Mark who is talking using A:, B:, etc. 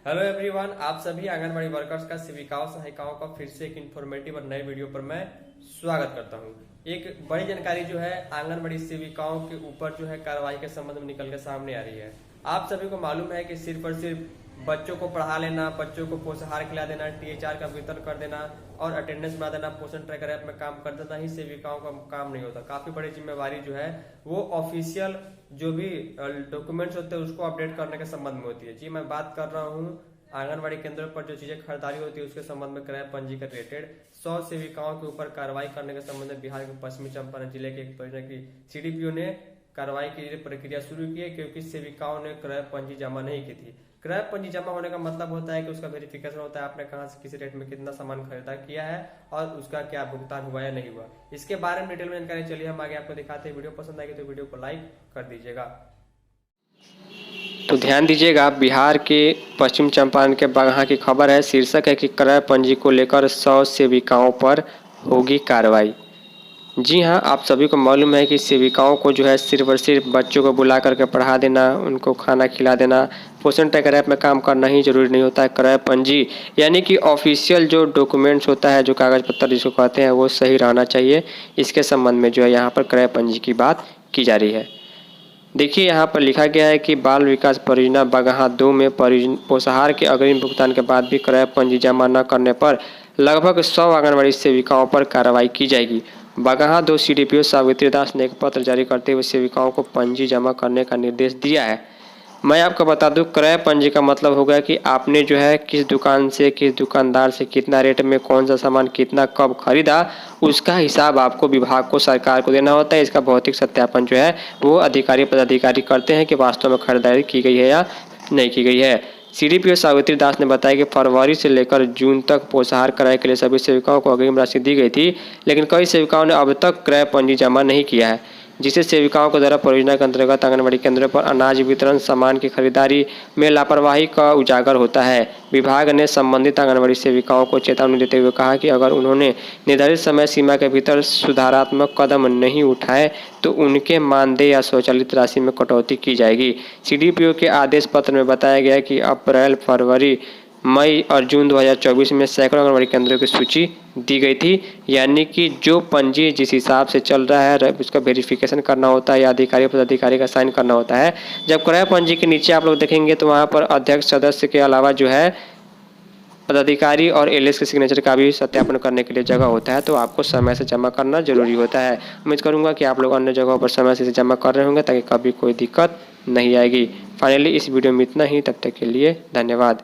A: Hello everyone, आप सभी anganwadi workers का सेविकाओं सहायिकाओं का फिर से एक इन्फॉर्मेटिव और नए वीडियो पर मैं स्वागत करता हूं। एक बड़ी जानकारी जो है आंगनबाड़ी सेविकाओं के ऊपर जो है कार्रवाई के संबंध में निकल के सामने आ रही है। आप सभी को मालूम है कि सिर्फ और सिर्फ बच्चों को पढ़ा लेना, बच्चों को पोषाहार खिला देना, THR का वितरण कर देना और अटेंडेंस बना देना, पोषण ट्रैकर ऐप में काम कर देना ही सेविकाओं का काम नहीं होता। काफी बड़ी जिम्मेवारी जो है वो ऑफिशियल जो भी डॉक्यूमेंट्स होते हैं उसको अपडेट करने के संबंध में होती है। जी मैं बात कर रहा हूँ आंगनबाड़ी केंद्रों पर जो चीजें खरीदारी होती है उसके संबंध में क्रय पंजी के रिलेटेड 100 सेविकाओं के ऊपर कार्रवाई करने के संबंध में बिहार के पश्चिमी चंपारण जिले के एक परियोजना की CDPO ने कार्रवाई की प्रक्रिया शुरू की है, क्योंकि सेविकाओं ने क्रय पंजी जमा नहीं की थी। क्रय पंजी जमा होने का मतलब होता है कि उसका वेरिफिकेशन होता है, आपने कहां से किस रेट में कितना सामान खरीदा किया है और उसका क्या भुगतान हुआ या नहीं हुआ। इसके बारे में डिटेल में जानकारी चलिए हम आगे आपको दिखाते हैं। वीडियो पसंद आएगी तो वीडियो को लाइक कर दीजिएगा।
B: तो ध्यान दीजिएगा, बिहार के पश्चिम चंपारण के बगहा की खबर है। शीर्षक है कि क्रय पंजी को लेकर 100 सेविकाओं पर होगी कार्रवाई। जी हां, आप सभी को मालूम है कि सेविकाओं को जो है सिर्फ और सिर्फ बच्चों को बुला करके पढ़ा देना, उनको खाना खिला देना, पोषण ट्रैकर ऐप में काम करना ही जरूरी नहीं होता है। क्रय पंजी यानी कि ऑफिशियल जो डॉक्यूमेंट्स होता है, जो कागज पत्र जिसको कहते हैं, वो सही रहना चाहिए। इसके संबंध में जो है यहाँ पर क्रय पंजी की बात की जा रही है। देखिए, यहाँ पर लिखा गया है कि बाल विकास परियोजना बगहा 2 में पोषाहार के अग्रिम भुगतान के बाद भी क्रय पंजी जमा न करने पर लगभग 100 आंगनबाड़ी सेविकाओं पर कार्रवाई की जाएगी। बगहा 2 CDPO सावित्री दास ने एक पत्र जारी करते हुए सेविकाओं को पंजी जमा करने का निर्देश दिया है। मैं आपको बता दूं, क्रय पंजी का मतलब होगा कि आपने जो है किस दुकान से, किस दुकानदार से कितना रेट में कौन सा सामान कितना कब खरीदा, उसका हिसाब आपको विभाग को, सरकार को देना होता है। इसका भौतिक सत्यापन जो है वो अधिकारी पदाधिकारी करते हैं कि वास्तव में खरीदारी की गई है या नहीं की गई है। CDPO सावित्री दास ने बताया कि फरवरी से लेकर जून तक पोषाहार क्रय के लिए सभी सेविकाओं को अग्रिम राशि दी गई थी, लेकिन कई सेविकाओं ने अब तक क्रय पंजी जमा नहीं किया है, जिससे सेविकाओं के द्वारा परियोजना के अंतर्गत आंगनबाड़ी केंद्रों पर अनाज वितरण, सामान की खरीदारी में लापरवाही का उजागर होता है। विभाग ने संबंधित आंगनबाड़ी सेविकाओं को चेतावनी देते हुए कहा कि अगर उन्होंने निर्धारित समय सीमा के भीतर सुधारात्मक कदम नहीं उठाए तो उनके मानदेय या स्वचालित राशि में कटौती की जाएगी। CDPO के आदेश पत्र में बताया गया कि अप्रैल, फरवरी, मई और जून 2024 में सैकड़ों आंगनबाड़ी केंद्रों की सूची दी गई थी, यानी कि जो पंजी जिस हिसाब से चल रहा है उसका वेरिफिकेशन करना होता है या अधिकारी पदाधिकारी का साइन करना होता है। जब क्रय पंजी के नीचे आप लोग देखेंगे तो वहाँ पर अध्यक्ष सदस्य के अलावा जो है पदाधिकारी और LS के सिग्नेचर का भी सत्यापन करने के लिए जगह होता है, तो आपको समय से जमा करना जरूरी होता है। उम्मीद करूंगा कि आप लोग अन्य जगहों पर समय से जमा कर रहे होंगे ताकि कभी कोई दिक्कत नहीं आएगी। फाइनली इस वीडियो में इतना ही, तब तक के लिए धन्यवाद।